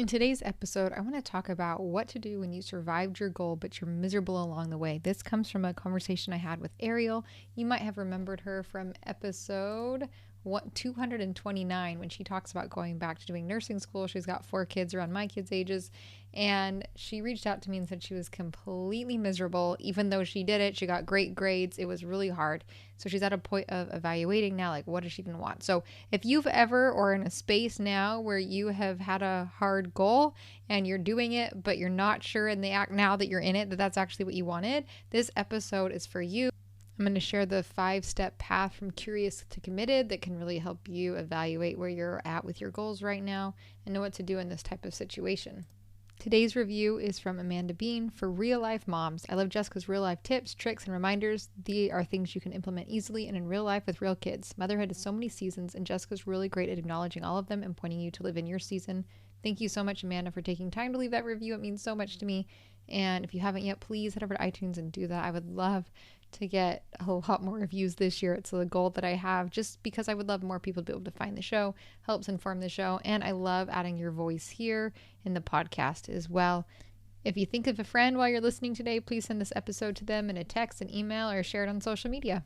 In today's episode, I want to talk about what to do when you survived your goal, but you're miserable along the way. This comes from a conversation I had with Arielle. You might have remembered her from episode 229 when she talks about going back to doing nursing school. She's got 4 kids around my kids' ages, and she reached out to me and said she was completely miserable. Even though she did it, she got great grades. It was really hard. So she's at a point of evaluating now, like, what does she even want? So if you've ever or in a space now where you have had a hard goal and you're doing it, but you're not sure in the act now that you're in it, that that's actually what you wanted, this episode is for you. I'm going to share the 5-step path from curious to committed that can really help you evaluate where you're at with your goals right now and know what to do in this type of situation. Today's review is from Amanda Bean for Real Life Moms. I love Jessica's real life tips, tricks, and reminders. They are things you can implement easily and in real life with real kids. Motherhood has so many seasons, and Jessica's really great at acknowledging all of them and pointing you to live in your season. Thank you so much, Amanda, for taking time to leave that review. It means so much to me. And if you haven't yet, please head over to iTunes and do that. I would love to get a lot more reviews this year. It's a goal that I have just because I would love more people to be able to find the show, helps inform the show, and I love adding your voice here in the podcast as well. If you think of a friend while you're listening today, please send this episode to them in a text, an email, or share it on social media.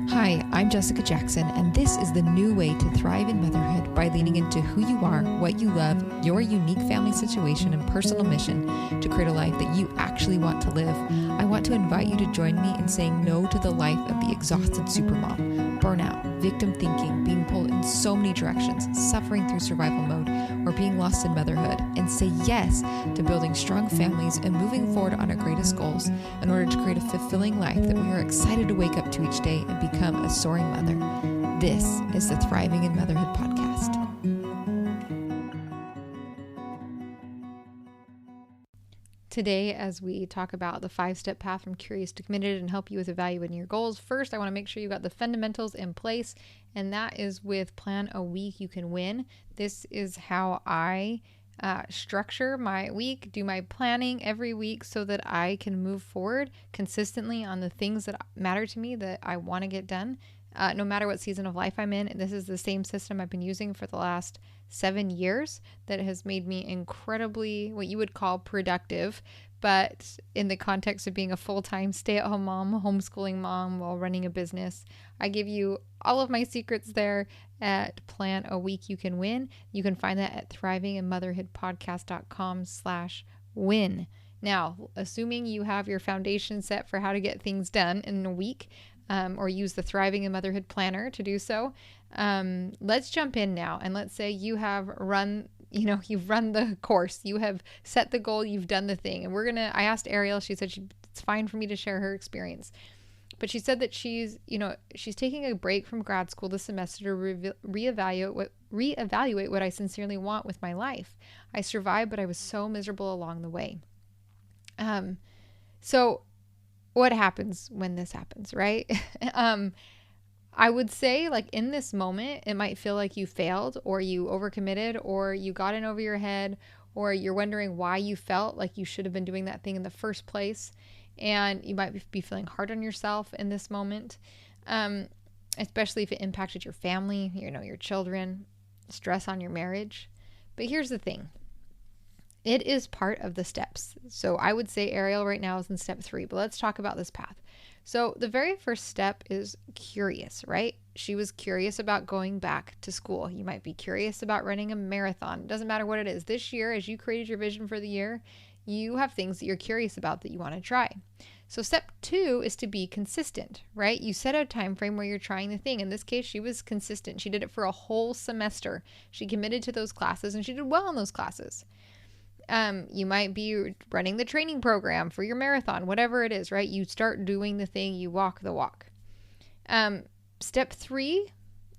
Hi, I'm Jessica Jackson, and this is the new way to thrive in motherhood by leaning into who you are, what you love, your unique family situation and personal mission to create a life that you actually want to live. I want to invite you to join me in saying no to the life of the exhausted supermom, burnout, victim thinking, being pulled in so many directions, suffering through survival mode, or being lost in motherhood, and say yes to building strong families and moving forward on our greatest goals in order to create a fulfilling life that we are excited to wake up to each day and become a soaring mother. This is the Thriving in Motherhood podcast. Today, as we talk about the 5-step path from curious to committed and help you with evaluating your goals, first, I want to make sure you got the fundamentals in place, and that is with Plan a Week You Can Win. This is how I structure my week, do my planning every week so that I can move forward consistently on the things that matter to me that I want to get done, no matter what season of life I'm in. And this is the same system I've been using for the last 7 years that has made me incredibly what you would call productive, but in the context of being a full-time stay-at-home mom, homeschooling mom while running a business. I give you all of my secrets there at Plan a Week You Can Win. You can find that at thrivinginmotherhoodpodcast.com/win. Now, assuming you have your foundation set for how to get things done in a week, or use the Thriving in Motherhood Planner to do so, let's jump in now. And let's say you have you've run the course, you have set the goal, you've done the thing. And I asked Arielle, she said it's fine for me to share her experience. But she said that she's taking a break from grad school this semester to reevaluate what I sincerely want with my life. I survived, but I was so miserable along the way. So what happens when this happens, right? I would say, like, in this moment, it might feel like you failed or you overcommitted or you got in over your head or you're wondering why you felt like you should have been doing that thing in the first place. And you might be feeling hard on yourself in this moment, especially if it impacted your family, your children, stress on your marriage. But here's the thing. It is part of the steps. So I would say Arielle right now is in step 3, but let's talk about this path. So the very first step is curious, right? She was curious about going back to school. You might be curious about running a marathon. It doesn't matter what it is. This year, as you created your vision for the year, you have things that you're curious about that you want to try. So step 2 is to be consistent, right? You set a time frame where you're trying the thing. In this case, she was consistent. She did it for a whole semester. She committed to those classes and she did well in those classes. You might be running the training program for your marathon, whatever it is, right? You start doing the thing, you walk the walk. Step 3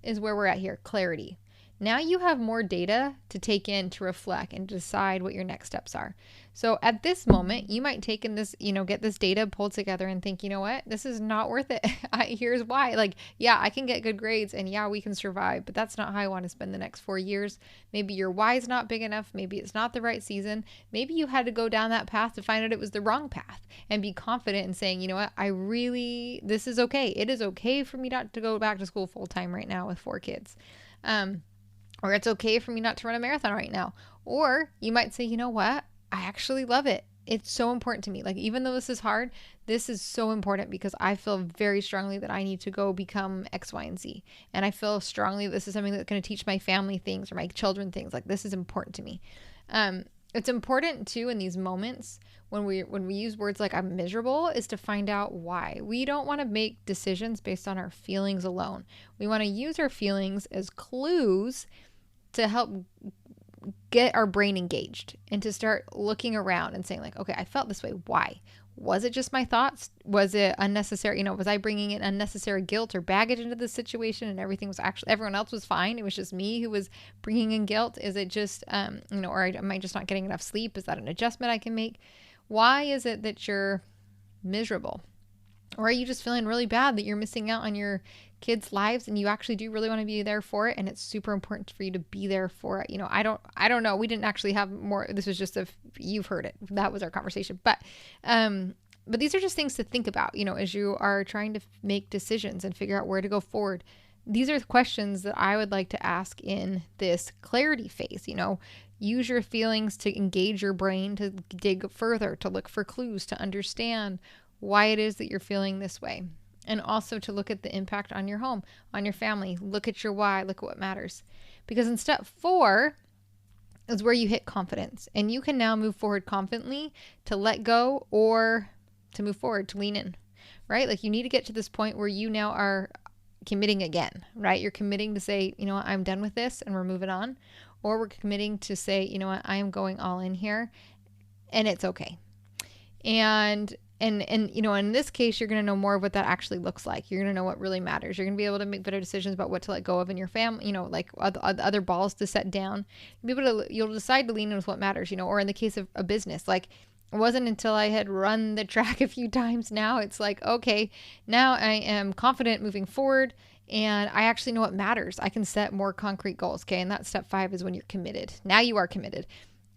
is where we're at here, clarity. Now you have more data to take in, to reflect and decide what your next steps are. So at this moment, you might take in this, get this data pulled together and think, you know what, this is not worth it. Here's why. Like, yeah, I can get good grades and yeah, we can survive, but that's not how I want to spend the next 4 years. Maybe your why is not big enough. Maybe it's not the right season. Maybe you had to go down that path to find out it was the wrong path and be confident in saying, you know what, this is okay. It is okay for me not to go back to school full time right now with 4 kids. Or it's okay for me not to run a marathon right now. Or you might say, you know what? I actually love it. It's so important to me. Like, even though this is hard, this is so important because I feel very strongly that I need to go become X, Y, and Z. And I feel strongly this is something that's going to teach my family things or my children things. Like, this is important to me. It's important too in these moments when we use words like I'm miserable is to find out why. We don't want to make decisions based on our feelings alone. We want to use our feelings as clues to help get our brain engaged and to start looking around and saying like, okay, I felt this way. Why? Was it just my thoughts? Was it unnecessary? Was I bringing in unnecessary guilt or baggage into the situation and everything was actually, everyone else was fine. It was just me who was bringing in guilt. Is it just, or am I just not getting enough sleep? Is that an adjustment I can make? Why is it that you're miserable? Or are you just feeling really bad that you're missing out on your kids' lives and you actually do really want to be there for it, and it's super important for you to be there for it? I don't know. We didn't actually have more. This was just you've heard it. That was our conversation. But these are just things to think about, as you are trying to make decisions and figure out where to go forward. These are the questions that I would like to ask in this clarity phase. Use your feelings to engage your brain, to dig further, to look for clues, to understand why it is that you're feeling this way. And also to look at the impact on your home, on your family. Look at your why, look at what matters. Because in step 4 is where you hit confidence. And you can now move forward confidently to let go or to move forward, to lean in, right? Like, you need to get to this point where you now are committing again, right? You're committing to say, I'm done with this and we're moving on. Or we're committing to say, I am going all in here and it's okay. And in this case, you're going to know more of what that actually looks like. You're going to know what really matters. You're going to be able to make better decisions about what to let go of in your family, like other balls to set down. You'll decide to lean in with what matters, or in the case of a business, like, it wasn't until I had run the track a few times now, it's like, okay, now I am confident moving forward and I actually know what matters. I can set more concrete goals. Okay. And that step 5 is when you're committed. Now you are committed.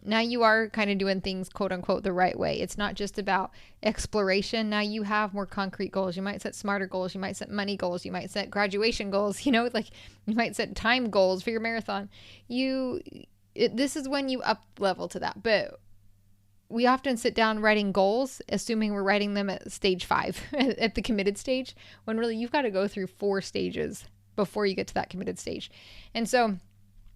Now you are kind of doing things, quote unquote, the right way. It's not just about exploration. Now you have more concrete goals. You might set smarter goals. You might set money goals. You might set graduation goals. Like, you might set time goals for your marathon. This is when you up level to that. But we often sit down writing goals, assuming we're writing them at stage 5, at the committed stage, when really you've got to go through 4 stages before you get to that committed stage. And so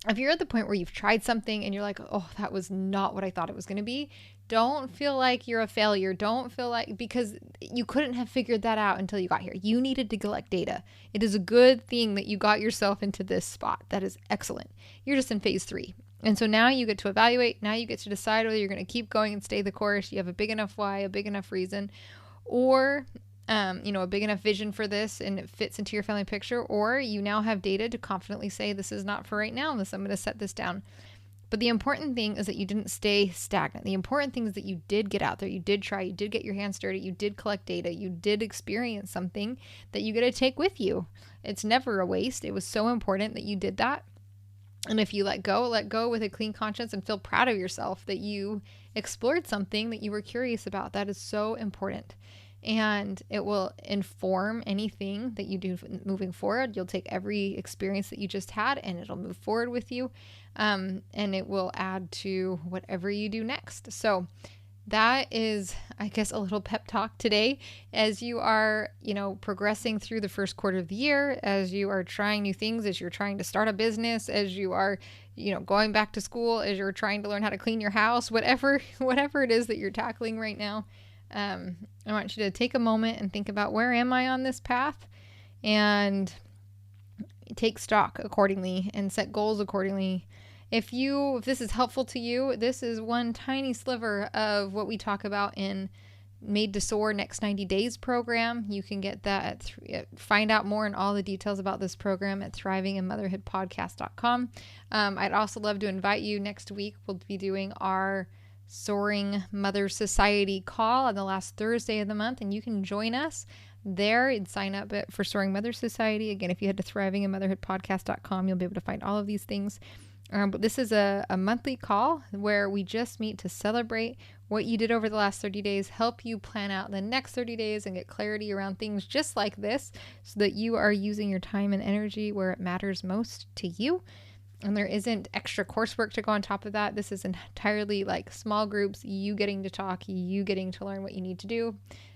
if you're at the point where you've tried something and you're like, oh, that was not what I thought it was going to be, don't feel like you're a failure. Don't feel like, because you couldn't have figured that out until you got here. You needed to collect data. It is a good thing that you got yourself into this spot. That is excellent. You're just in phase 3. And so now you get to evaluate. Now you get to decide whether you're going to keep going and stay the course. You have a big enough why, a big enough reason, or a big enough vision for this and it fits into your family picture, or you now have data to confidently say, this is not for right now. I'm going to set this down. But the important thing is that you didn't stay stagnant. The important thing is that you did get out there. You did try. You did get your hands dirty. You did collect data. You did experience something that you get to take with you. It's never a waste. It was so important that you did that. And if you let go with a clean conscience and feel proud of yourself that you explored something that you were curious about. That is so important. And it will inform anything that you do moving forward. You'll take every experience that you just had and it'll move forward with you. And it will add to whatever you do next. So that is, I guess, a little pep talk today as you are, progressing through the first quarter of the year, as you are trying new things, as you're trying to start a business, as you are, going back to school, as you're trying to learn how to clean your house, whatever it is that you're tackling right now. I want you to take a moment and think about, where am I on this path, and take stock accordingly and set goals accordingly. If this is helpful to you, this is one tiny sliver of what we talk about in Made to Soar Next 90 Days program. You can get that, find out more and all the details about this program at thrivinginmotherhoodpodcast.com. I'd also love to invite you next week. We'll be doing our Soaring Mother Society call on the last Thursday of the month, and you can join us there and sign up for Soaring Mother Society. Again, if you head to thrivinginmotherhoodpodcast.com, you'll be able to find all of these things. But this is a monthly call where we just meet to celebrate what you did over the last 30 days, help you plan out the next 30 days and get clarity around things just like this so that you are using your time and energy where it matters most to you. And there isn't extra coursework to go on top of that. This is entirely like small groups, you getting to talk, you getting to learn what you need to do.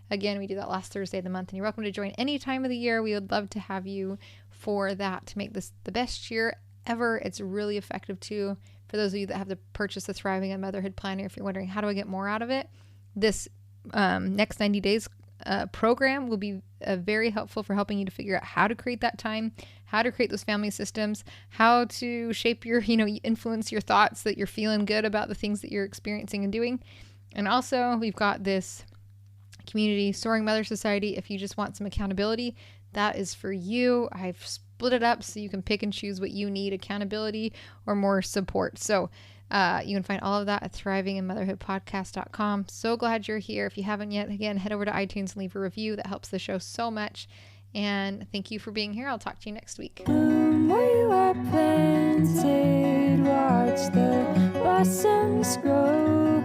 Again, we do that last Thursday of the month, and you're welcome to join any time of the year. We would love to have you for that to make this the best year ever. It's really effective too. For those of you that have to purchase the Thriving in Motherhood Planner, if you're wondering, how do I get more out of it? This next 90 days program will be very helpful for helping you to figure out how to create that time, how to create those family systems, how to shape your, influence your thoughts so that you're feeling good about the things that you're experiencing and doing. And also we've got this community, Soaring Mother Society. If you just want some accountability, that is for you. I've split it up so you can pick and choose what you need, accountability or more support. So you can find all of that at thrivinginmotherhoodpodcast.com. So glad you're here. If you haven't yet, again, head over to iTunes and leave a review. That helps the show so much. And thank you for being here. I'll talk to you next week. Where you are planted, watch the blossoms grow.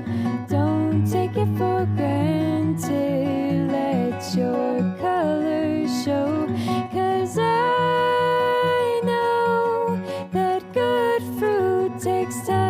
Don't take it for granted, let your colors show. 'Cause I know that good fruit takes time.